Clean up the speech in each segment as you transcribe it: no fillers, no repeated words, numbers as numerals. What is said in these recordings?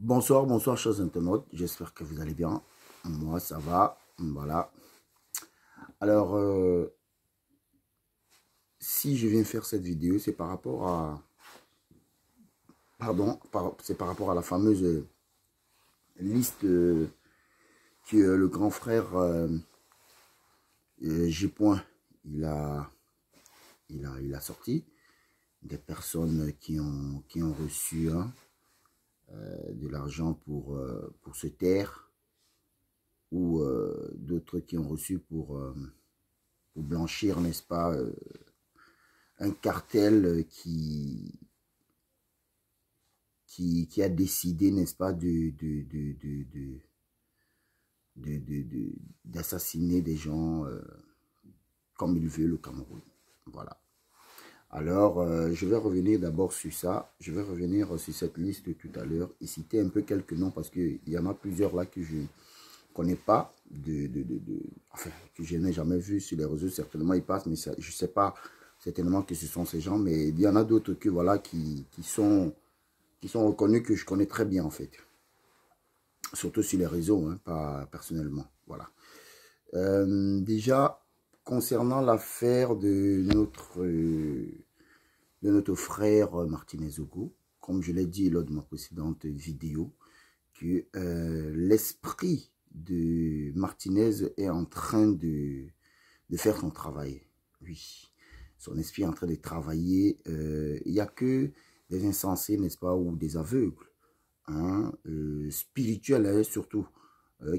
Bonsoir, bonsoir chers internautes, j'espère que vous allez bien. Moi ça va, voilà. Alors, si je viens faire cette vidéo, c'est par rapport à... Pardon, c'est par rapport à la fameuse liste que le grand frère G. Il a sorti. Des personnes qui ont reçu de l'argent pour se taire, ou d'autres qui ont reçu pour blanchir, n'est-ce pas, un cartel qui a décidé, n'est-ce pas, d'assassiner des gens comme il veut le Cameroun. Voilà. Alors, je vais revenir d'abord sur ça. Je vais revenir sur cette liste tout à l'heure et citer un peu quelques noms parce qu'il y en a plusieurs là que je ne connais pas, enfin, que je n'ai jamais vu sur les réseaux. Certainement, ils passent, mais ça, je ne sais pas certainement que ce sont ces gens. Mais il y en a d'autres que, voilà, qui sont reconnus, que je connais très bien, en fait. Surtout sur les réseaux, hein, pas personnellement. Voilà. Déjà, concernant l'affaire de notre frère Martinez Ogo, comme je l'ai dit lors de ma précédente vidéo, que l'esprit de Martinez est en train de faire son travail. Oui, son esprit est en train de travailler. Il n'y a que des insensés, n'est-ce pas, ou des aveugles, hein, spirituels, hein, surtout,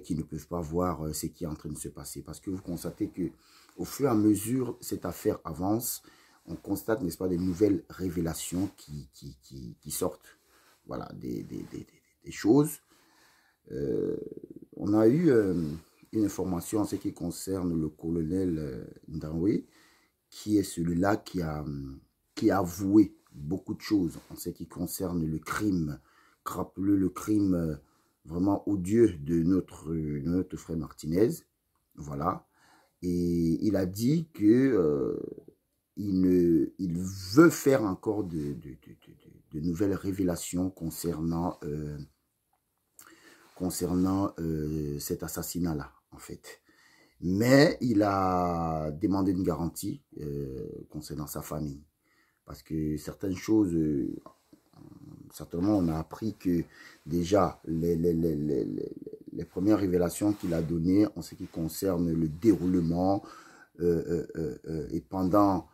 qui ne peuvent pas voir ce qui est en train de se passer. Parce que vous constatez que au fur et à mesure cette affaire avance, on constate, n'est-ce pas, des nouvelles révélations qui sortent. Voilà, des choses. On a eu une information en ce qui concerne le colonel Ndaoué, qui est celui-là qui a avoué beaucoup de choses en ce qui concerne le crime, rappelez le crime vraiment odieux de notre frère Martinez. Voilà. Et il a dit que il veut faire encore de nouvelles révélations concernant cet assassinat-là, en fait. Mais il a demandé une garantie concernant sa famille. Parce que certaines choses, certainement on a appris que déjà les premières révélations qu'il a données en ce qui concerne le déroulement et pendant,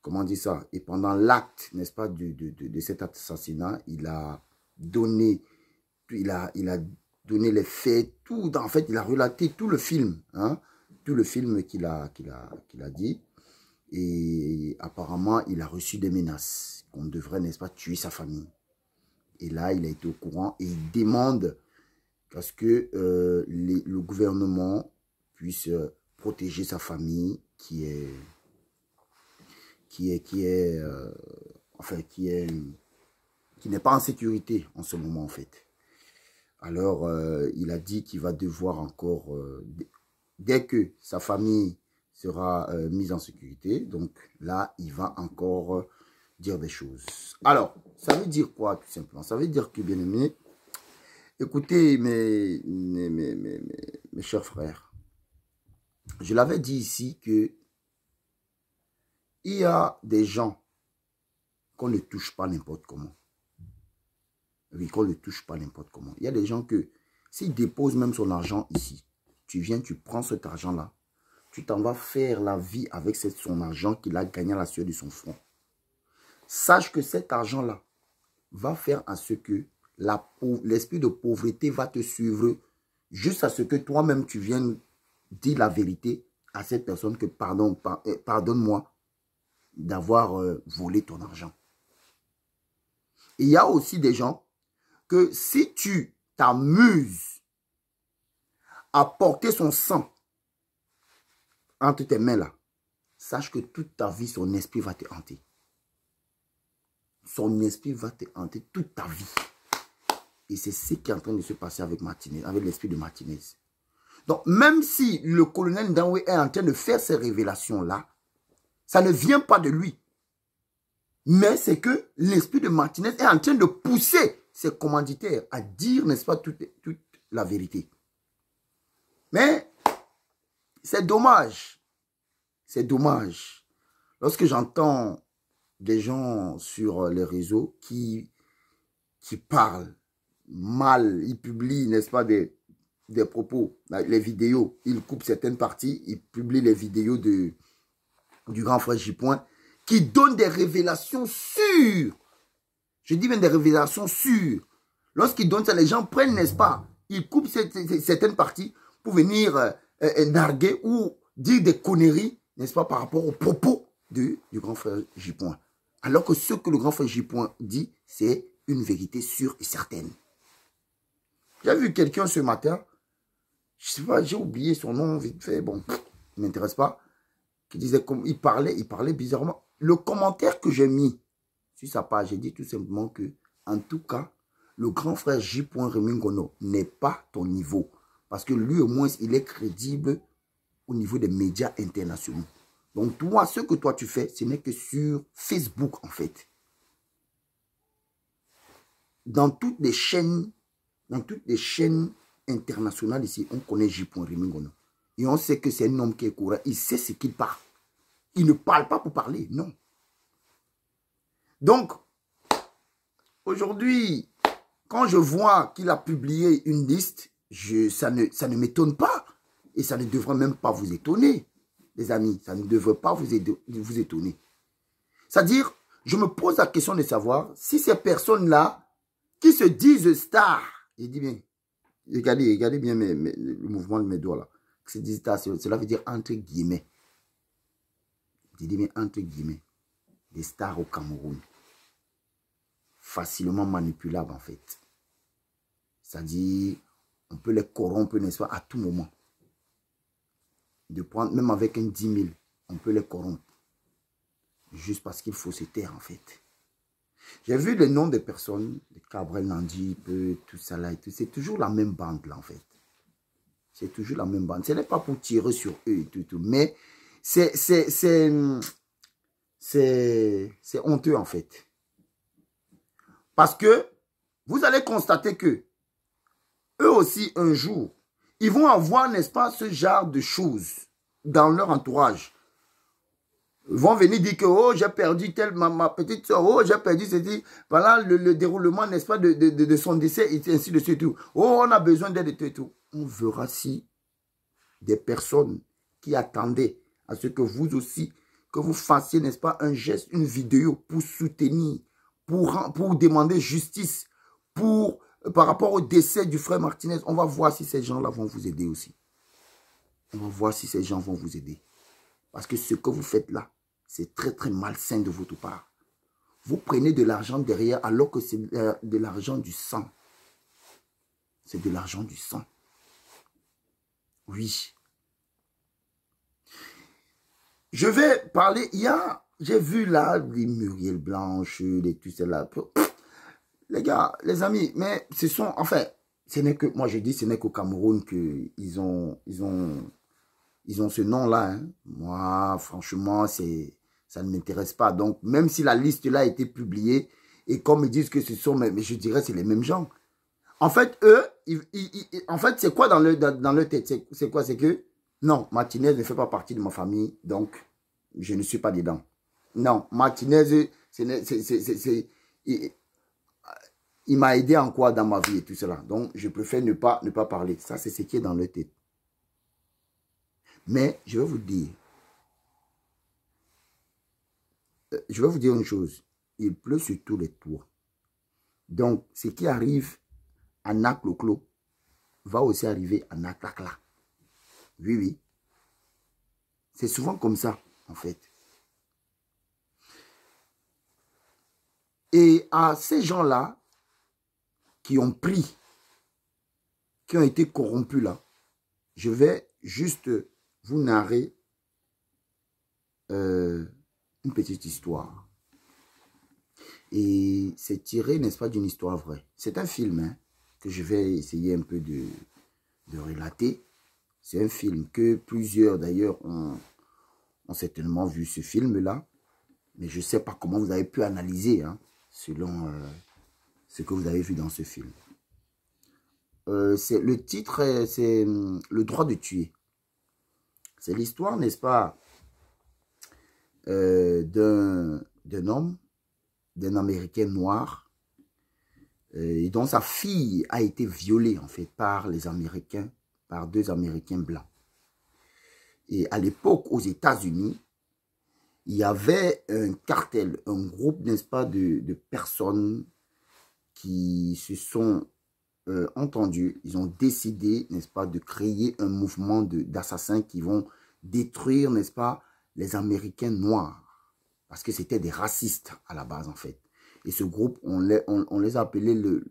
comment dire ça, et pendant l'acte, n'est-ce pas, de cet assassinat, il a donné donné les faits, tout, en fait, il a relaté tout le film, hein, tout le film qu'il a dit. Et apparemment, il a reçu des menaces qu'on devrait, n'est-ce pas, tuer sa famille. Et là, il a été au courant et il demande à ce que le gouvernement puisse protéger sa famille qui n'est pas en sécurité en ce moment, en fait. Alors, il a dit qu'il va devoir encore, dès que sa famille sera mise en sécurité, donc là, il va encore dire des choses. Alors, ça veut dire quoi, tout simplement? Ça veut dire que, bien aimé, écoutez, mes chers frères, je l'avais dit ici que il y a des gens qu'on ne touche pas n'importe comment. Oui, qu'on ne touche pas n'importe comment. Il y a des gens que, s'ils déposent même son argent ici, tu viens, tu prends cet argent-là, tu t'en vas faire la vie avec son argent qu'il a gagné à la sueur de son front. Sache que cet argent-là va faire à ce que l'esprit de pauvreté va te suivre juste à ce que toi-même tu viennes dire la vérité à cette personne que pardonne-moi d'avoir volé ton argent. Et il y a aussi des gens que si tu t'amuses à porter son sang entre tes mains là, sache que toute ta vie, son esprit va te hanter. Son esprit va te hanter toute ta vie. Et c'est ce qui est en train de se passer avec Martinez, avec l'esprit de Martinez. Donc, même si le colonel Ndaoué est en train de faire ces révélations-là, ça ne vient pas de lui. Mais c'est que l'esprit de Martinez est en train de pousser ses commanditaires à dire, n'est-ce pas, toute la vérité. Mais c'est dommage. C'est dommage. Lorsque j'entends des gens sur les réseaux qui parlent mal, ils publient, n'est-ce pas, des propos, les vidéos, ils coupent certaines parties, ils publient les vidéos du grand frère J. qui donnent des révélations sûres. Je dis même des révélations sûres. Lorsqu'ils donnent ça, les gens prennent, n'est-ce pas, ils coupent certaines parties pour venir narguer ou dire des conneries, n'est-ce pas, par rapport aux propos du grand frère J. Alors que ce que le grand frère J. dit, c'est une vérité sûre et certaine. J'ai vu quelqu'un ce matin, je sais pas, j'ai oublié son nom vite fait, bon, il ne m'intéresse pas, qui disait, il parlait bizarrement. Le commentaire que j'ai mis sur sa page, j'ai dit tout simplement que, en tout cas, le grand frère J. Rémy Ngono n'est pas ton niveau. Parce que lui, au moins, il est crédible au niveau des médias internationaux. Donc, toi, ce que toi tu fais, ce n'est que sur Facebook, en fait. Dans toutes les chaînes internationales ici, on connaît J. Rémy Ngono. Et on sait que c'est un homme qui est courageux. Il sait ce qu'il parle. Il ne parle pas pour parler, non. Donc, aujourd'hui, quand je vois qu'il a publié une liste, ça ne m'étonne pas. Et ça ne devrait même pas vous étonner, les amis. Ça ne devrait pas vous étonner. C'est-à-dire, je me pose la question de savoir si ces personnes-là, qui se disent stars, je dis bien, regardez bien le mouvement de mes doigts là, qui se disent stars, cela veut dire entre guillemets. Je dis bien entre guillemets, des stars au Cameroun. Facilement manipulables en fait. C'est-à-dire, on peut les corrompre, n'est-ce pas, à tout moment. De prendre, même avec un 10 000, on peut les corrompre. Juste parce qu'il faut se taire, en fait. J'ai vu le nom des personnes, de Cabrel Nandi, tout ça là et tout. C'est toujours la même bande, là, en fait. C'est toujours la même bande. Ce n'est pas pour tirer sur eux et tout. Mais c'est honteux, en fait. Parce que vous allez constater que eux aussi, un jour, ils vont avoir, n'est-ce pas, ce genre de choses dans leur entourage. Ils vont venir dire que, oh, j'ai perdu ma petite soeur, oh, j'ai perdu ceci. Voilà le déroulement, n'est-ce pas, de son décès, et ainsi de suite. Oh, on a besoin d'aide et tout. On verra si des personnes qui attendaient à ce que vous aussi, que vous fassiez, n'est-ce pas, un geste, une vidéo pour soutenir, pour demander justice, par rapport au décès du frère Martinez, on va voir si ces gens-là vont vous aider aussi. On va voir si ces gens vont vous aider. Parce que ce que vous faites là, c'est très très malsain de votre part. Vous prenez de l'argent derrière alors que c'est de l'argent du sang. C'est de l'argent du sang. Oui. Je vais parler, j'ai vu là les Muriel Blanche, tout cela. Les gars, les amis, mais ce sont, enfin, ce n'est que, moi je dis, ce n'est qu'au Cameroun qu'ils ont ce nom-là. Hein. Moi, franchement, ça ne m'intéresse pas. Donc, même si la liste-là a été publiée, et comme ils disent que ce sont, mais je dirais c'est les mêmes gens. En fait, eux, en fait, c'est quoi dans leur tête? C'est quoi? C'est que, non, Martinez ne fait pas partie de ma famille, donc je ne suis pas dedans. Non, Martinez, il m'a aidé en quoi dans ma vie et tout cela. Donc, je préfère ne pas parler. Ça, c'est ce qui est dans leur tête. Mais, je vais vous dire une chose. Il pleut sur tous les toits. Donc, ce qui arrive à Nakloklo va aussi arriver à Naklakla. Oui, oui. C'est souvent comme ça, en fait. Et à ces gens-là qui ont pris, qui ont été corrompus là, je vais juste vous narrer une petite histoire. Et c'est tiré, n'est-ce pas, d'une histoire vraie. C'est un film hein, que je vais essayer un peu de relater. C'est un film que plusieurs d'ailleurs ont certainement vu ce film-là. Mais je ne sais pas comment vous avez pu analyser hein, selon ce que vous avez vu dans ce film. Le titre, c'est Le droit de tuer. C'est l'histoire, n'est-ce pas, d'un homme, d'un Américain noir, et dont sa fille a été violée, en fait, par les Américains, par 2 Américains blancs. Et à l'époque, aux États-Unis, il y avait un cartel, un groupe, n'est-ce pas, de personnes qui se sont entendus. Ils ont décidé, n'est-ce pas, de créer un mouvement d'assassins qui vont détruire, n'est-ce pas, les Américains noirs. Parce que c'était des racistes à la base, en fait. Et ce groupe, on les a appelés le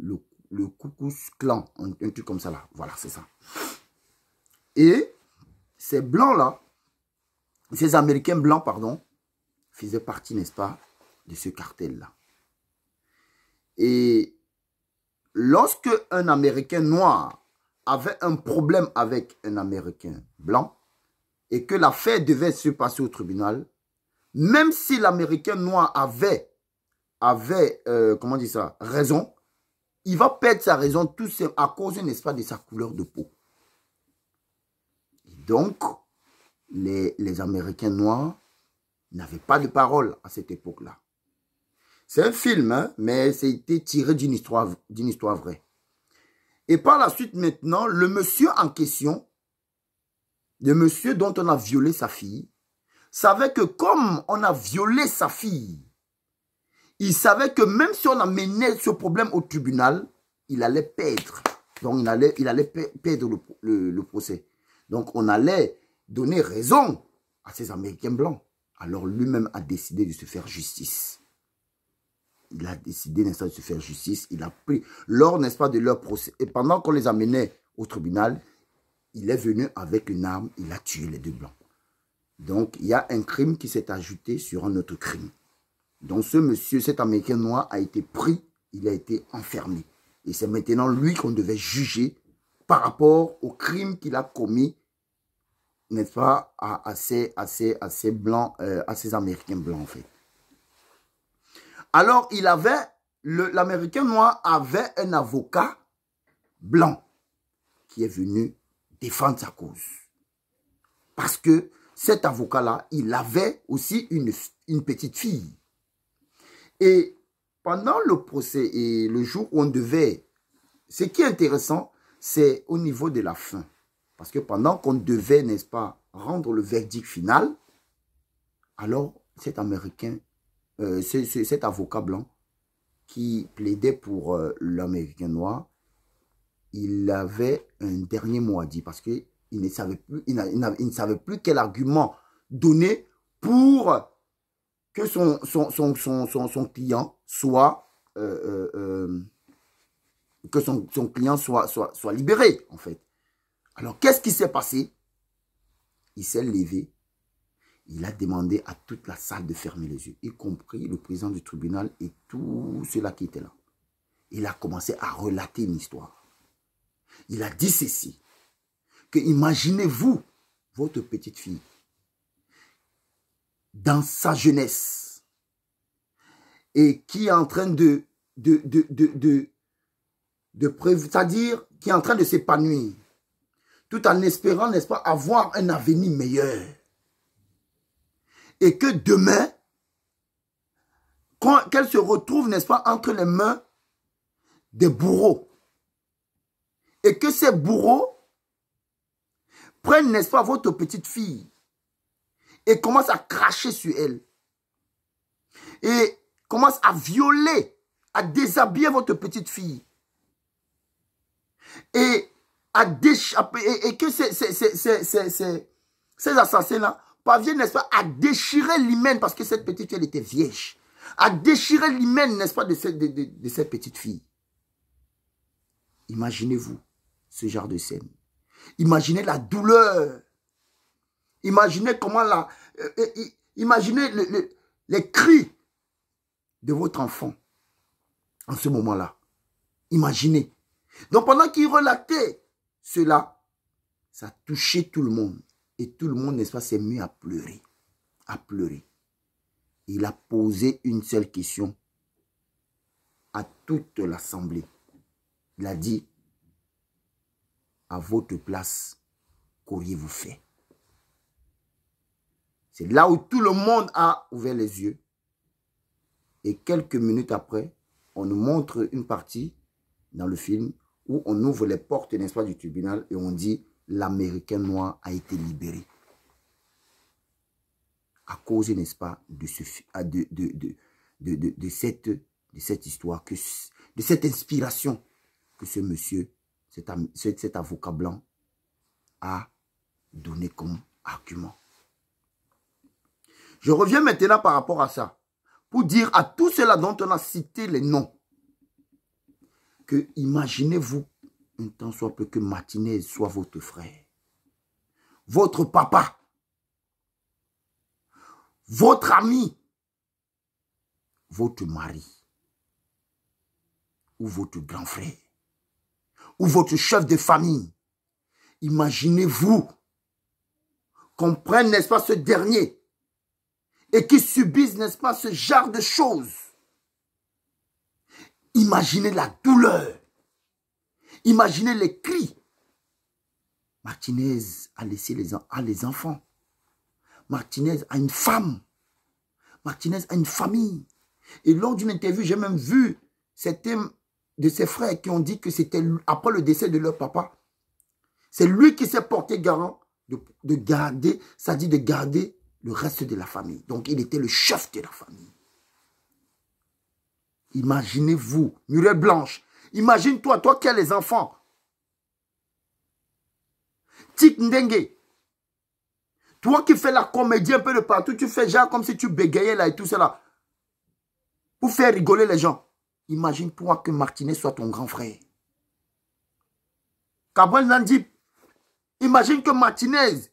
Ku Klux Klan, un truc comme ça là. Voilà, c'est ça. Et ces blancs-là, ces Américains blancs, pardon, faisaient partie, n'est-ce pas, de ce cartel-là. Et lorsque un Américain noir avait un problème avec un Américain blanc et que l'affaire devait se passer au tribunal, même si l'Américain noir avait comment dire ça, raison, il va perdre sa raison tout seul à cause, n'est-ce pas, de sa couleur de peau. Et donc, les Américains noirs n'avaient pas de parole à cette époque-là. C'est un film, hein, mais c'était tiré d'une histoire vraie. Et par la suite, maintenant, le monsieur en question, le monsieur dont on a violé sa fille, savait que comme on a violé sa fille, il savait que même si on amenait ce problème au tribunal, il allait perdre. Donc, il allait perdre le procès. Donc, on allait donner raison à ces Américains blancs. Alors, lui-même a décidé de se faire justice. Il a décidé, n'est-ce pas, de se faire justice. Il a pris lors, n'est-ce pas, de leur procès. Et pendant qu'on les amenait au tribunal, il est venu avec une arme, il a tué les 2 blancs. Donc, il y a un crime qui s'est ajouté sur un autre crime. Donc, ce monsieur, cet Américain noir, a été pris, il a été enfermé. Et c'est maintenant lui qu'on devait juger par rapport au crime qu'il a commis, n'est-ce pas, à ces blancs, à ces Américains blancs, en fait. Alors, l'Américain noir avait un avocat blanc qui est venu défendre sa cause. Parce que cet avocat-là, il avait aussi une petite fille. Et pendant le procès et le jour où on devait, ce qui est intéressant, c'est au niveau de la fin. Parce que pendant qu'on devait, n'est-ce pas, rendre le verdict final, alors cet Américain, cet avocat blanc qui plaidait pour l'Américain noir, il avait un dernier mot à dire parce qu'il ne savait plus, il ne savait plus quel argument donner pour que son client soit que son client soit libéré, en fait. Alors, qu'est-ce qui s'est passé? Il s'est levé. Il a demandé à toute la salle de fermer les yeux, y compris le président du tribunal et tous ceux-là qui étaient là. Il a commencé à relater une histoire. Il a dit ceci, que imaginez-vous votre petite fille dans sa jeunesse et qui est en train c'est-à-dire qui est en train de s'épanouir, tout en espérant, n'est-ce pas, avoir un avenir meilleur. Et que demain, qu'elle se retrouve, n'est-ce pas, entre les mains des bourreaux. Et que ces bourreaux prennent, n'est-ce pas, votre petite fille et commencent à cracher sur elle. Et commencent à violer, à déshabiller votre petite fille. Et que ces assassins-là parviennent, n'est-ce pas, à déchirer l'hymen, parce que cette petite fille, elle était vierge, à déchirer l'hymen, n'est-ce pas, de cette petite fille. Imaginez-vous ce genre de scène. Imaginez la douleur. Imaginez comment imaginez les cris de votre enfant en ce moment-là. Imaginez. Donc pendant qu'il relatait cela, ça touchait tout le monde. Et tout le monde, n'est-ce pas, s'est mis à pleurer. À pleurer. Il a posé une seule question à toute l'assemblée. Il a dit, à votre place, qu'auriez-vous fait? C'est là où tout le monde a ouvert les yeux. Et quelques minutes après, on nous montre une partie dans le film où on ouvre les portes, n'est-ce pas, du tribunal et on dit l'Américain noir a été libéré. À cause, n'est-ce pas, de cette histoire, de cette inspiration que ce monsieur, cet avocat blanc a donné comme argument. Je reviens maintenant par rapport à ça, pour dire à tous ceux-là dont on a cité les noms, que imaginez-vous un temps soit peu que Martinez soit votre frère, votre papa, votre ami, votre mari, ou votre grand frère, ou votre chef de famille. Imaginez-vous qu'on prenne, n'est-ce pas, ce dernier et qui subisse, n'est-ce pas, ce genre de choses. Imaginez la douleur. Imaginez les cris. Martinez a laissé les enfants. Martinez a une femme. Martinez a une famille. Et lors d'une interview, j'ai même vu certains de ses frères qui ont dit que c'était après le décès de leur papa. C'est lui qui s'est porté garant de garder, ça dit de garder le reste de la famille. Donc il était le chef de la famille. Imaginez-vous, Muriel Blanche, imagine-toi, toi qui as les enfants. Tik Ndengue, toi qui fais la comédie un peu de partout, tu fais genre comme si tu bégayais là et tout cela. Pour faire rigoler les gens. Imagine-toi que Martinez soit ton grand frère. Cabral Nandip, imagine que Martinez,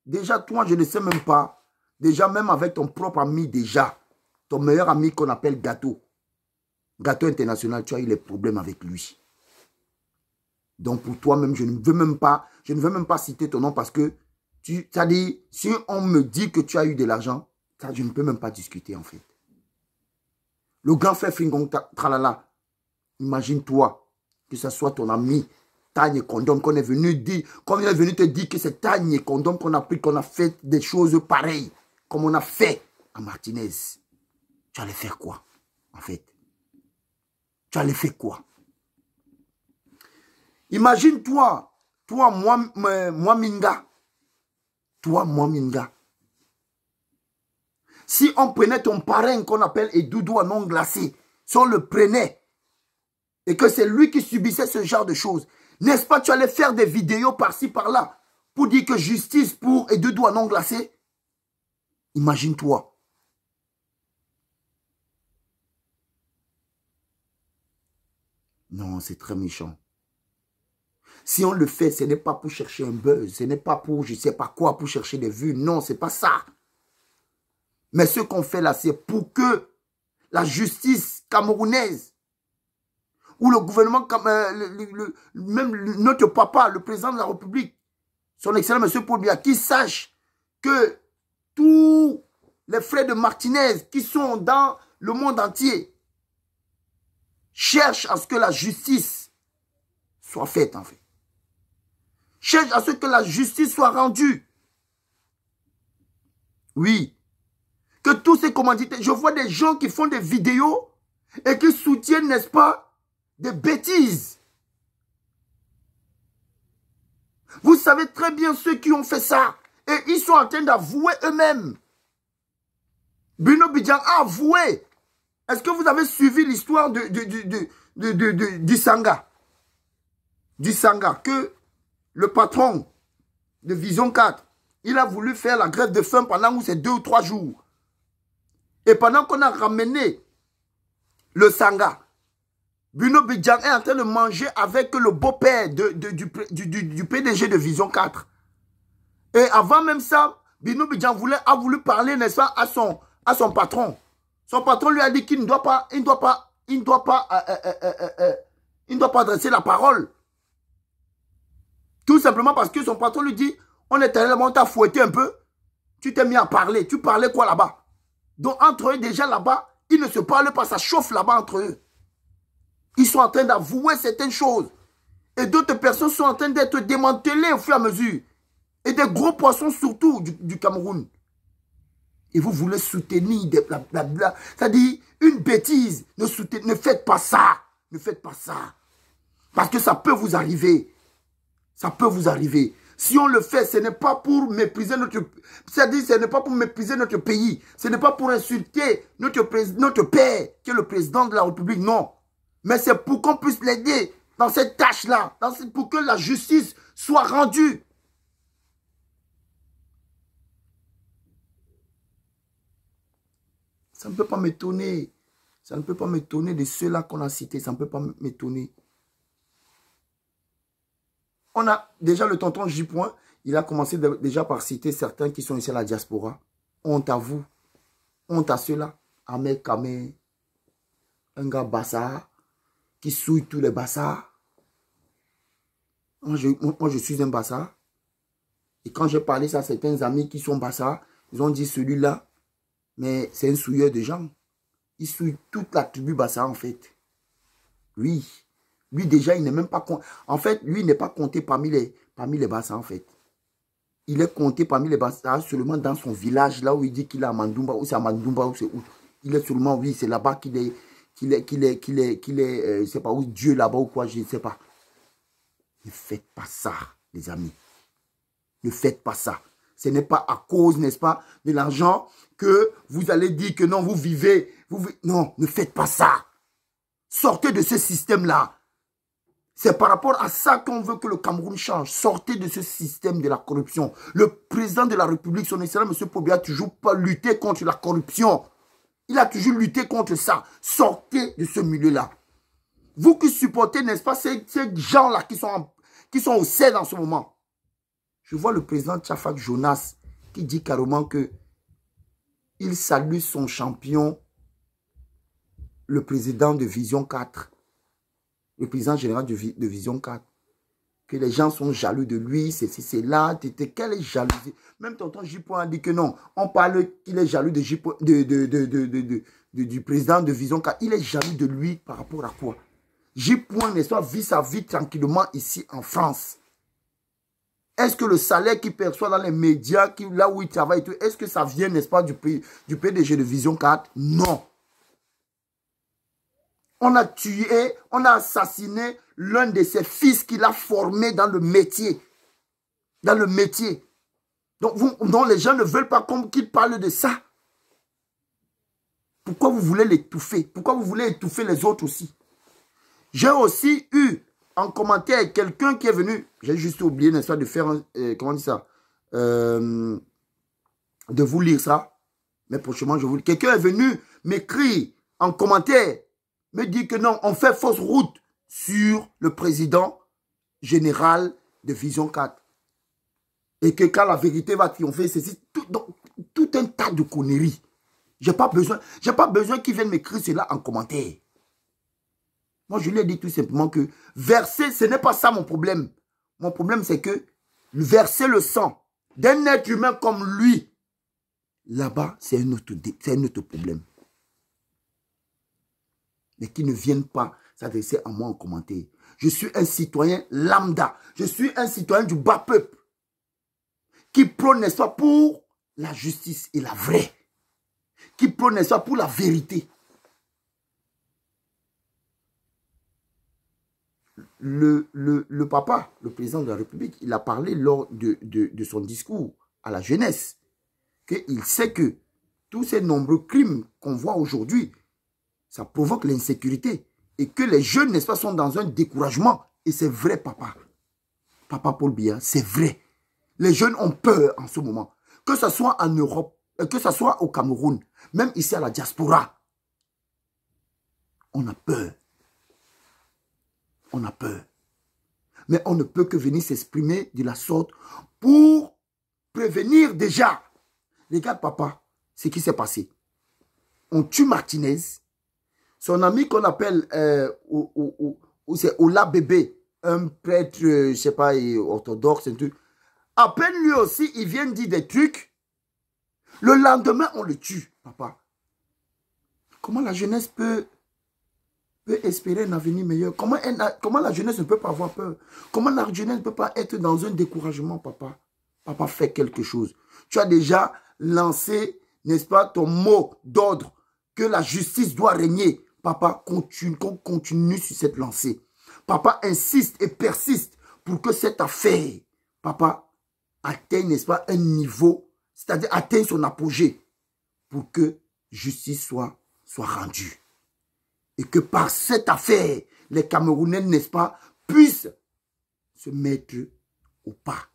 déjà toi je ne sais même pas, déjà même avec ton propre ami déjà, ton meilleur ami qu'on appelle Gâteau. Gâteau international, tu as eu les problèmes avec lui. Donc pour toi-même, je ne veux même pas citer ton nom parce que tu as dit, si on me dit que tu as eu de l'argent, je ne peux même pas discuter en fait. Le grand frère Fringong Tralala, imagine-toi que ce soit ton ami Tagne Condom qu'on est venu dire, qu'on est venu te dire que c'est Tagne Condom qu'on a pris, qu'on a fait des choses pareilles, comme on a fait à Martinez. Tu allais faire quoi en fait? Tu allais faire quoi? Imagine-toi, moi Minga. Toi, moi Minga. Si on prenait ton parrain qu'on appelle Edoudou à non glacé, si on le prenait et que c'est lui qui subissait ce genre de choses, n'est-ce pas, tu allais faire des vidéos par-ci, par-là pour dire que justice pour Edoudou à non glacé? Imagine-toi. Non, c'est très méchant. Si on le fait, ce n'est pas pour chercher un buzz, ce n'est pas pour je ne sais pas quoi, pour chercher des vues. Non, ce n'est pas ça. Mais ce qu'on fait là, c'est pour que la justice camerounaise ou le gouvernement, même notre papa, le président de la République, son excellent M. Paul Biya, qui sache que tous les frères de Martinez qui sont dans le monde entier cherchent à ce que la justice soit faite en fait. Cherchent à ce que la justice soit rendue. Oui. Que tous ces commandités, je vois des gens qui font des vidéos et qui soutiennent, n'est-ce pas, des bêtises. Vous savez très bien ceux qui ont fait ça. Et ils sont en train d'avouer eux-mêmes. Bruno Bidjan a avoué. Est-ce que vous avez suivi l'histoire du Sanga? Du Sanga, que le patron de Vision 4, il a voulu faire la grève de faim pendant ces 2 ou 3 jours. Et pendant qu'on a ramené le Sanga, Bruno Bidjan est en train de manger avec le beau-père du PDG de Vision 4. Et avant même ça, Bruno Bidjan a voulu parler, n'est-ce pas, à son patron. Son patron lui a dit qu'il ne doit pas adresser la parole. Tout simplement parce que son patron lui dit, on est allé là-bas, on t'a fouetté un peu, tu t'es mis à parler. Tu parlais quoi là-bas? Donc entre eux déjà là-bas, ils ne se parlent pas, ça chauffe là-bas entre eux. Ils sont en train d'avouer certaines choses. Et d'autres personnes sont en train d'être démantelées au fur et à mesure. Et des gros poissons surtout du Cameroun. Et vous voulez soutenir des blablabla. C'est-à-dire, une bêtise. Ne faites pas ça. Ne faites pas ça. Parce que ça peut vous arriver. Ça peut vous arriver. Si on le fait, ce n'est pas pour mépriser notre... C'est-à-dire, ce n'est pas pour mépriser notre pays. Ce n'est pas pour insulter notre père, qui est le président de la République. Non. Mais c'est pour qu'on puisse l'aider dans cette tâche-là. Pour que la justice soit rendue. Ça ne peut pas m'étonner. Ça ne peut pas m'étonner de ceux-là qu'on a cités. Ça ne peut pas m'étonner. On a déjà le tonton J. Il a commencé déjà par citer certains qui sont ici à la diaspora. Honte à vous. Honte à ceux-là. Ahmed Kamé. Un gars Bassa. Qui souille tous les Bassa. Moi, je suis un Bassa. Et quand j'ai parlé ça à certains amis qui sont Bassa, ils ont dit celui-là, mais c'est un souilleur de gens. Il souille toute la tribu Bassa en fait. Lui déjà, il n'est même pas... En fait, lui, il n'est pas compté parmi les Bassa en fait. Il est compté parmi les Bassa seulement dans son village, là où il dit qu'il est à Mandumba, ou c'est à Mandumba, ou c'est où. Il est seulement, oui, c'est là-bas qu'il est, je sais pas où, Dieu là-bas ou quoi, je ne sais pas. Ne faites pas ça, les amis. Ne faites pas ça. Ce n'est pas à cause, n'est-ce pas, de l'argent que vous allez dire que non, vous vivez. Non, ne faites pas ça. Sortez de ce système-là. C'est par rapport à ça qu'on veut que le Cameroun change. Sortez de ce système de la corruption. Le président de la République, son excellence, M. Pobia, n'a toujours pas lutté contre la corruption. Il a toujours lutté contre ça. Sortez de ce milieu-là. Vous qui supportez, n'est-ce pas, ces gens-là qui sont au CED en ce moment. Je vois le président Tchafak Jonas qui dit carrément que il salue son champion, le président de Vision 4. Le président général de Vision 4. Que les gens sont jaloux de lui, c'est là, quelle est jalousie. Même tonton J-Point a dit que non. On parle qu'il est jaloux du président de Vision 4. Il est jaloux de lui par rapport à quoi? J-Point, n'est-ce pas, vit sa vie tranquillement ici en France. Est-ce que le salaire qu'il perçoit dans les médias, là où il travaille, est-ce que ça vient, n'est-ce pas, du PDG de Vision 4? Non. On a tué, on a assassiné l'un de ses fils qu'il a formé dans le métier. Dans le métier. Donc les gens ne veulent pas qu'il parle de ça. Pourquoi vous voulez l'étouffer? Pourquoi vous voulez étouffer les autres aussi? J'ai aussi eu en commentaire quelqu'un qui est venu, j'ai juste oublié, n'est-ce pas, de faire, comment on dit ça, de vous lire ça. Mais prochainement, je vous lis. Quelqu'un est venu m'écrire en commentaire, me dit que non, on fait fausse route sur le président général de Vision 4. Et que quand la vérité va triompher, c'est tout un tas de conneries. J'ai pas besoin qu'ils viennent m'écrire cela en commentaire. Moi, je lui ai dit tout simplement que verser, ce n'est pas ça mon problème. Mon problème, c'est que verser le sang d'un être humain comme lui, là-bas, c'est un autre problème. Mais qui ne viennent pas s'adresser à moi en commentaire. Je suis un citoyen lambda. Je suis un citoyen du bas peuple. Qui prône, n'est-ce pas, pour la justice et la vraie. Qui prône, n'est-ce pas, pour la vérité. Le papa, le président de la République, il a parlé lors de son discours à la jeunesse qu'il sait que tous ces nombreux crimes qu'on voit aujourd'hui, ça provoque l'insécurité et que les jeunes, n'est-ce pas, sont dans un découragement. Et c'est vrai, papa. Papa Paul Biya, c'est vrai. Les jeunes ont peur en ce moment. Que ce soit en Europe, que ce soit au Cameroun, même ici à la diaspora. On a peur. On a peur. Mais on ne peut que venir s'exprimer de la sorte pour prévenir déjà. Regarde, papa, ce qui s'est passé. On tue Martinez. Son ami qu'on appelle c'est Ola Bébé, un prêtre, je ne sais pas, orthodoxe, un truc. À peine lui aussi, il vient dire des trucs. Le lendemain, on le tue, papa. Comment la jeunesse peut peut espérer un avenir meilleur. Comment la jeunesse ne peut pas avoir peur? Comment la jeunesse ne peut pas être dans un découragement, papa? Papa, fais quelque chose. Tu as déjà lancé, n'est-ce pas, ton mot d'ordre que la justice doit régner. Papa, continue sur cette lancée. Papa insiste et persiste pour que cette affaire, papa, atteigne, n'est-ce pas, un niveau, c'est-à-dire atteigne son apogée pour que justice soit rendue. Et que par cette affaire, les Camerounais, n'est-ce pas, puissent se mettre au pas.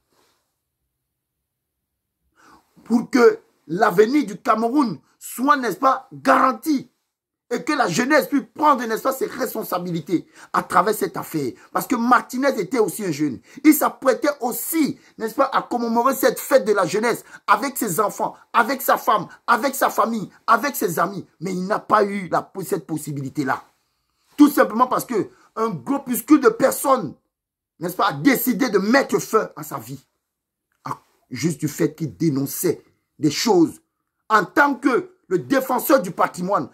Pour que l'avenir du Cameroun soit, n'est-ce pas, garanti. Et que la jeunesse puisse prendre, n'est-ce pas, ses responsabilités à travers cette affaire. Parce que Martinez était aussi un jeune. Il s'apprêtait aussi, n'est-ce pas, à commémorer cette fête de la jeunesse avec ses enfants, avec sa femme, avec sa famille, avec ses amis. Mais il n'a pas eu cette possibilité-là. Tout simplement parce que un groupuscule de personnes, n'est-ce pas, a décidé de mettre fin à sa vie. Juste du fait qu'il dénonçait des choses. En tant que le défenseur du patrimoine,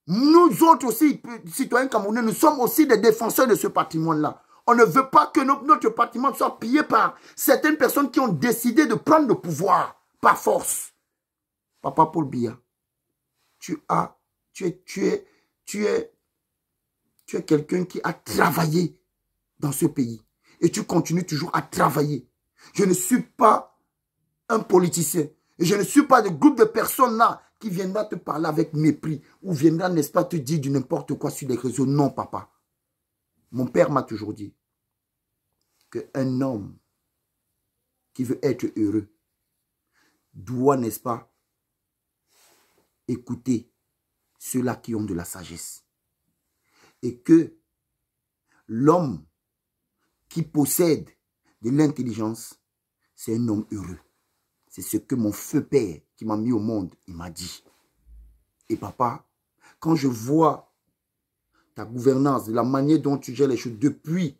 nous autres aussi, citoyens camerounais, nous sommes aussi des défenseurs de ce patrimoine-là. On ne veut pas que notre patrimoine soit pillé par certaines personnes qui ont décidé de prendre le pouvoir par force. Papa Paul Biya, tu es quelqu'un qui a travaillé dans ce pays. Et tu continues toujours à travailler. Je ne suis pas un politicien. Et je ne suis pas de groupe de personnes là qui viendra te parler avec mépris ou viendra, n'est-ce pas, te dire du n'importe quoi sur les réseaux. Non, papa. Mon père m'a toujours dit qu'un homme qui veut être heureux doit, n'est-ce pas, écouter ceux-là qui ont de la sagesse. Et que l'homme qui possède de l'intelligence, c'est un homme heureux. C'est ce que mon feu père qui m'a mis au monde, il m'a dit. Et papa, quand je vois ta gouvernance, la manière dont tu gères les choses depuis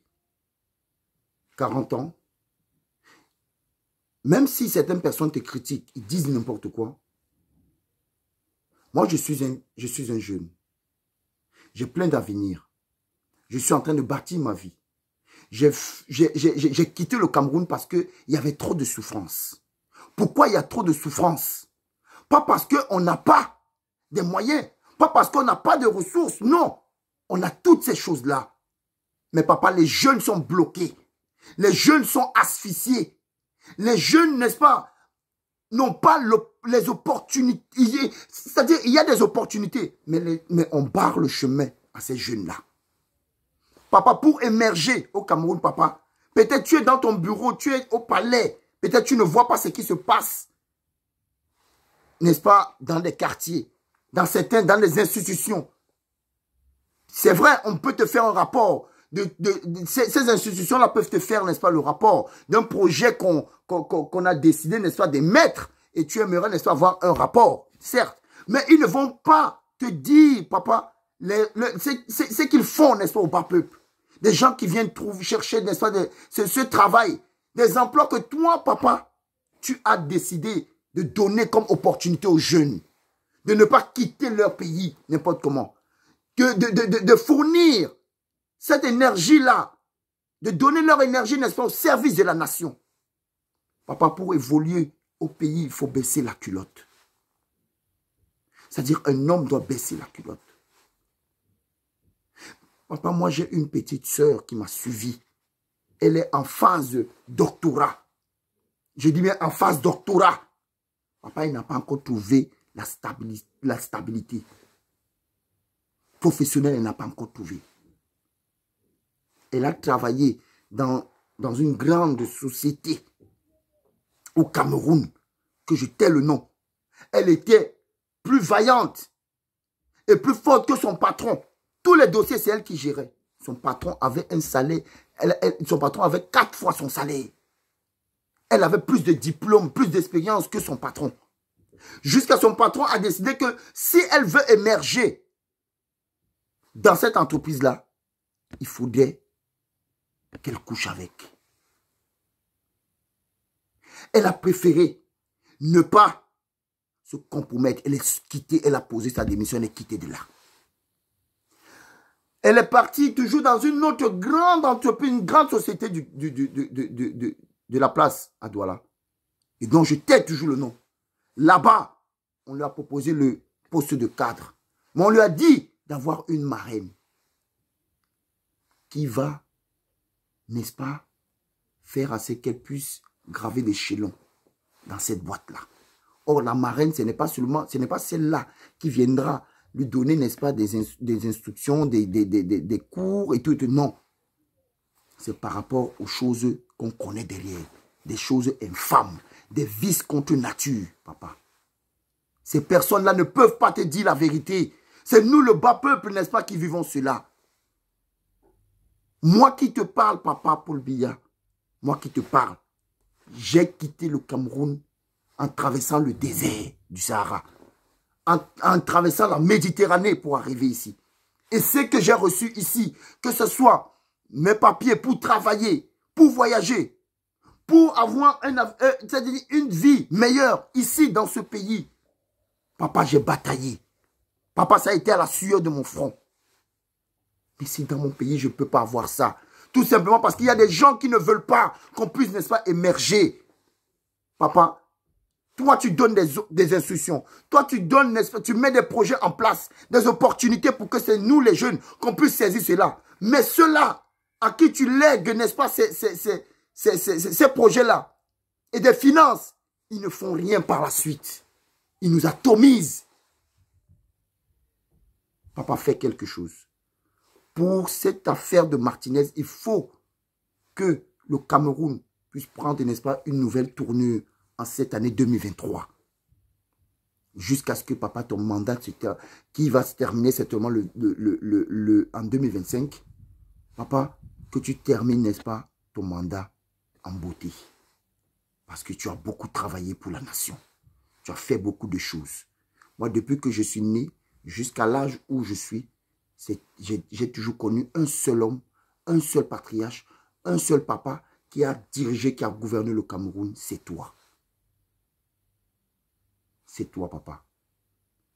40 ans, même si certaines personnes te critiquent, ils disent n'importe quoi, moi je suis un jeune. J'ai plein d'avenir. Je suis en train de bâtir ma vie. J'ai quitté le Cameroun parce qu'il y avait trop de souffrance. Pourquoi il y a trop de souffrance? Pas parce qu'on n'a pas des moyens, pas parce qu'on n'a pas de ressources, non. On a toutes ces choses-là. Mais papa, les jeunes sont bloqués. Les jeunes sont asphyxiés. Les jeunes, n'est-ce pas, n'ont pas les opportunités. C'est-à-dire, il y a des opportunités, mais on barre le chemin à ces jeunes-là. Papa, pour émerger au Cameroun, papa, peut-être tu es dans ton bureau, tu es au palais, peut-être tu ne vois pas ce qui se passe, n'est-ce pas, dans les quartiers, dans les institutions. C'est vrai, on peut te faire un rapport. Ces institutions-là peuvent te faire, n'est-ce pas, le rapport d'un projet qu'on a décidé, n'est-ce pas, d'émettre. Et tu aimerais, n'est-ce pas, avoir un rapport, certes. Mais ils ne vont pas te dire, papa, ce qu'ils font, n'est-ce pas, au bas peuple. Des gens qui viennent chercher, n'est-ce pas, ce travail. Des emplois que toi, papa, tu as décidé de donner comme opportunité aux jeunes. De ne pas quitter leur pays, n'importe comment. De fournir cette énergie-là. De donner leur énergie, n'est-ce pas, au service de la nation. Papa, pour évoluer au pays, il faut baisser la culotte. C'est-à-dire, un homme doit baisser la culotte. Papa, moi, j'ai une petite sœur qui m'a suivi. Elle est en phase doctorat. Je dis bien en phase doctorat. Papa, il n'a pas encore trouvé la stabilité. Professionnelle, elle n'a pas encore trouvé. Elle a travaillé dans une grande société au Cameroun, que je tais le nom. Elle était plus vaillante et plus forte que son patron. Tous les dossiers, c'est elle qui gérait. Son patron avait un salaire. Son patron avait 4 fois son salaire. Elle avait plus de diplômes, plus d'expérience que son patron. Jusqu'à son patron a décidé que si elle veut émerger dans cette entreprise-là, il faudrait qu'elle couche avec. Elle a préféré ne pas se compromettre. Elle est quittée, elle a posé sa démission, elle est quittée de là. Elle est partie toujours dans une autre grande entreprise, une grande société de la place à Douala. Et dont je tais toujours le nom. Là-bas, on lui a proposé le poste de cadre. Mais on lui a dit d'avoir une marraine qui va, n'est-ce pas, faire assez qu'elle puisse graver des chaînons dans cette boîte-là. Or, la marraine, ce n'est pas celle-là qui viendra lui donner, n'est-ce pas, des instructions, des cours et tout. Non. C'est par rapport aux choses qu'on connaît derrière. Des choses infâmes, des vices contre nature, papa. Ces personnes-là ne peuvent pas te dire la vérité. C'est nous, le bas peuple, n'est-ce pas, qui vivons cela. Moi qui te parle, papa Paul Biya, moi qui te parle, j'ai quitté le Cameroun en traversant le désert du Sahara, en traversant la Méditerranée pour arriver ici. Et ce que j'ai reçu ici, que ce soit mes papiers pour travailler, pour voyager, pour avoir une vie meilleure ici dans ce pays, papa, j'ai bataillé. Papa, ça a été à la sueur de mon front. Mais si dans mon pays, je ne peux pas avoir ça. Tout simplement parce qu'il y a des gens qui ne veulent pas qu'on puisse, n'est-ce pas, émerger. Papa, toi, tu donnes des instructions. Toi, tu donnes, n'est-ce pas, tu mets des projets en place, des opportunités pour que c'est nous, les jeunes, qu'on puisse saisir cela. Mais ceux-là, à qui tu lègues, n'est-ce pas, ces projets-là, et des finances, ils ne font rien par la suite. Ils nous atomisent. Papa, fais quelque chose. Pour cette affaire de Martinez, il faut que le Cameroun puisse prendre, n'est-ce pas, une nouvelle tournure en cette année 2023. Jusqu'à ce que, papa, ton mandat qui va se terminer certainement en 2025, papa, que tu termines, n'est-ce pas, ton mandat en beauté. Parce que tu as beaucoup travaillé pour la nation. Tu as fait beaucoup de choses. Moi, depuis que je suis né, jusqu'à l'âge où je suis, j'ai toujours connu un seul homme, un seul patriarche, un seul papa qui a dirigé, qui a gouverné le Cameroun, c'est toi. C'est toi, papa.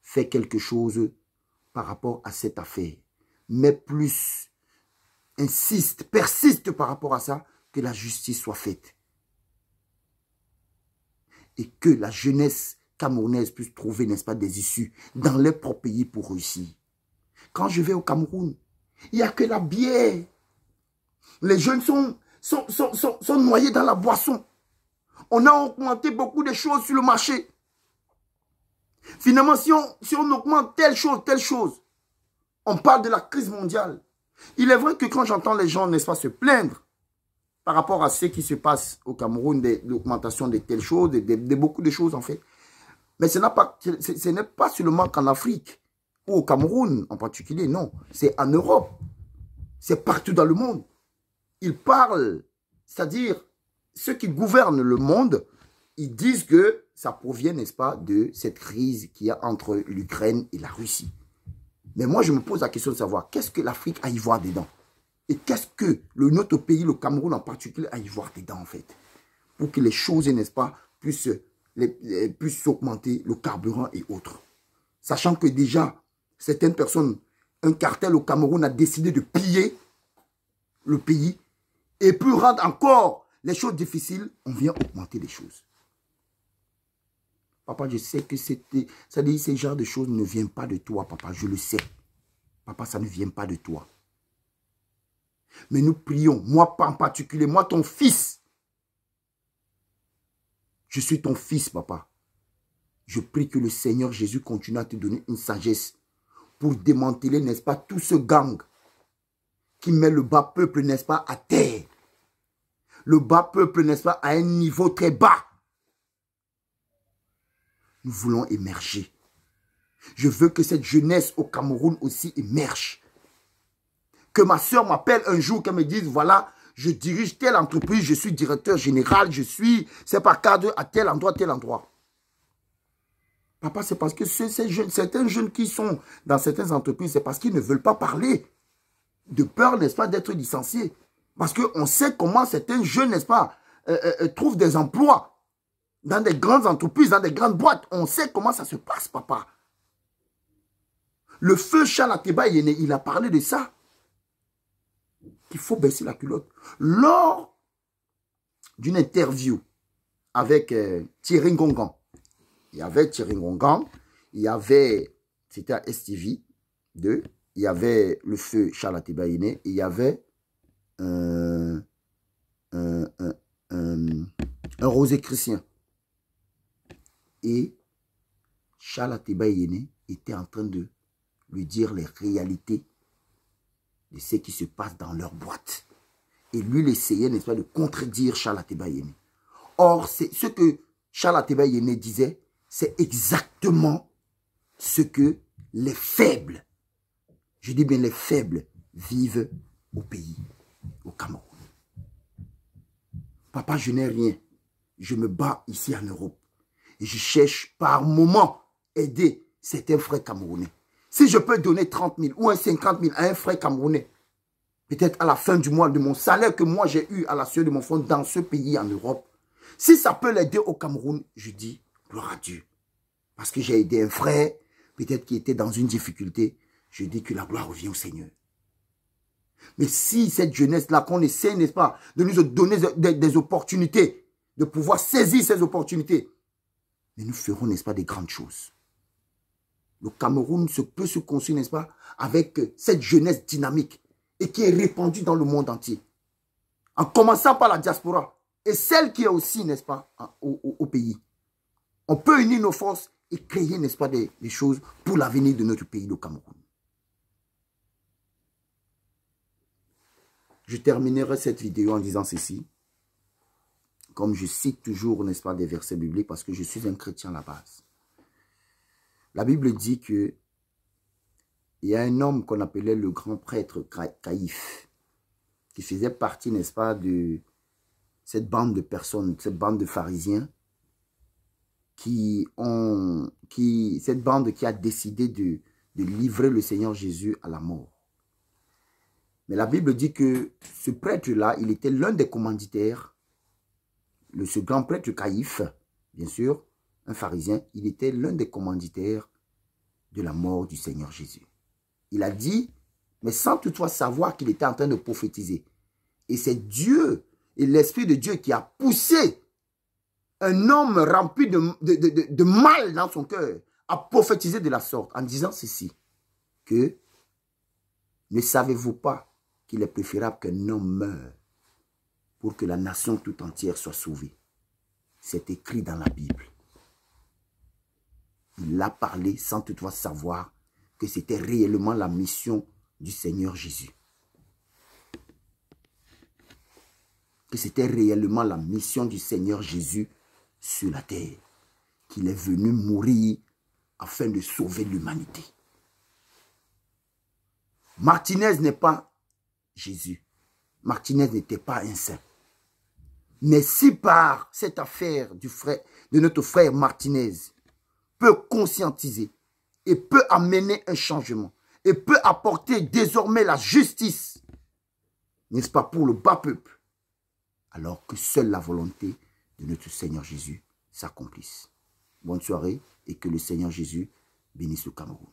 Fais quelque chose par rapport à cette affaire. Mais plus, insiste, persiste par rapport à ça, que la justice soit faite. Et que la jeunesse camerounaise puisse trouver, n'est-ce pas, des issues dans leur propre pays pour réussir. Quand je vais au Cameroun, il n'y a que la bière. Les jeunes sont noyés dans la boisson. On a augmenté beaucoup de choses sur le marché. Finalement, si on augmente telle chose, on parle de la crise mondiale. Il est vrai que quand j'entends les gens, n'est-ce pas, se plaindre par rapport à ce qui se passe au Cameroun, de l'augmentation de telles choses, de beaucoup de choses en fait. Mais ce n'est pas seulement qu'en Afrique, ou au Cameroun en particulier, non. C'est en Europe. C'est partout dans le monde. Ils parlent, c'est-à-dire ceux qui gouvernent le monde, ils disent que ça provient, n'est-ce pas, de cette crise qu'il y a entre l'Ukraine et la Russie. Mais moi, je me pose la question de savoir, qu'est-ce que l'Afrique a à y voir dedans? Et qu'est-ce que notre pays, le Cameroun en particulier, a à y voir dedans, en fait? Pour que les choses, n'est-ce pas, puissent augmenter, le carburant et autres. Sachant que déjà, certaines personnes, un cartel au Cameroun a décidé de piller le pays. Et pour rendre encore les choses difficiles, on vient augmenter les choses. Papa, je sais que ce genre de choses ne viennent pas de toi, papa. Je le sais. Papa, ça ne vient pas de toi. Mais nous prions, moi en particulier, moi ton fils. Je suis ton fils, papa. Je prie que le Seigneur Jésus continue à te donner une sagesse pour démanteler, n'est-ce pas, tout ce gang qui met le bas peuple, n'est-ce pas, à terre. Le bas peuple, n'est-ce pas, à un niveau très bas. Nous voulons émerger. Je veux que cette jeunesse au Cameroun aussi émerge. Que ma soeur m'appelle un jour, qu'elle me dise, voilà, je dirige telle entreprise, je suis directeur général, c'est pas cadre à tel endroit, tel endroit. Papa, c'est parce que certains jeunes qui sont dans certaines entreprises, c'est parce qu'ils ne veulent pas parler. De peur, n'est-ce pas, d'être licenciés. Parce qu'on sait comment certains jeunes, n'est-ce pas, trouvent des emplois dans des grandes entreprises, dans des grandes boîtes. On sait comment ça se passe, papa. Le feu Charles Ateba, il a parlé de ça. qu'il faut baisser la culotte. Lors d'une interview avec Thierry Ngongan, il y avait Thierry Ngongan, il y avait, c'était à STV 2, il y avait le feu Charles Atebaïné, il y avait un Rosé Christian. Et Charles Atebaïné était en train de lui dire les réalités de ce qui se passe dans leur boîte. Et lui, il essayait, n'est-ce pas, de contredire Charles Atebaïné. Or, c'est ce que Charles Atebaïné disait, c'est exactement ce que les faibles, je dis bien les faibles, vivent au pays, au Cameroun. Papa, je n'ai rien. Je me bats ici en Europe. Et je cherche par moment aider certains frères camerounais. Si je peux donner 30 000 ou 50 000 à un frère camerounais, peut-être à la fin du mois de mon salaire que moi j'ai eu à la sueur de mon front dans ce pays en Europe, si ça peut l'aider au Cameroun, je dis gloire à Dieu. Parce que j'ai aidé un frère, peut-être qui était dans une difficulté, je dis que la gloire revient au Seigneur. Mais si cette jeunesse-là, qu'on essaie, n'est-ce pas, de nous donner des opportunités, de pouvoir saisir ces opportunités, mais nous ferons, n'est-ce pas, des grandes choses. Le Cameroun peut se construire, n'est-ce pas, avec cette jeunesse dynamique et qui est répandue dans le monde entier. En commençant par la diaspora et celle qui est aussi, n'est-ce pas, au pays. On peut unir nos forces et créer, n'est-ce pas, des choses pour l'avenir de notre pays, le Cameroun. Je terminerai cette vidéo en disant ceci. Comme je cite toujours, n'est-ce pas, des versets bibliques parce que je suis un chrétien à la base. La Bible dit que il y a un homme qu'on appelait le grand prêtre Caïphe qui faisait partie, n'est-ce pas, de cette bande de personnes, cette bande de pharisiens cette bande qui a décidé de livrer le Seigneur Jésus à la mort. Mais la Bible dit que ce prêtre-là, il était l'un des commanditaires, ce grand prêtre Caïphe, bien sûr, un pharisien, il était l'un des commanditaires de la mort du Seigneur Jésus. Il a dit, mais sans toutefois savoir qu'il était en train de prophétiser. Et c'est Dieu et l'Esprit de Dieu qui a poussé un homme rempli de mal dans son cœur à prophétiser de la sorte en disant ceci, que ne savez-vous pas qu'il est préférable qu'un homme meure pour que la nation tout entière soit sauvée. C'est écrit dans la Bible. Il a parlé sans toutefois savoir que c'était réellement la mission du Seigneur Jésus. Que c'était réellement la mission du Seigneur Jésus sur la terre. Qu'il est venu mourir afin de sauver l'humanité. Martinez n'est pas Jésus. Martinez n'était pas un saint. Mais si par cette affaire de notre frère Martinez peut conscientiser et peut amener un changement et peut apporter désormais la justice, n'est-ce pas, pour le bas peuple, alors que seule la volonté de notre Seigneur Jésus s'accomplisse. Bonne soirée et que le Seigneur Jésus bénisse le Cameroun.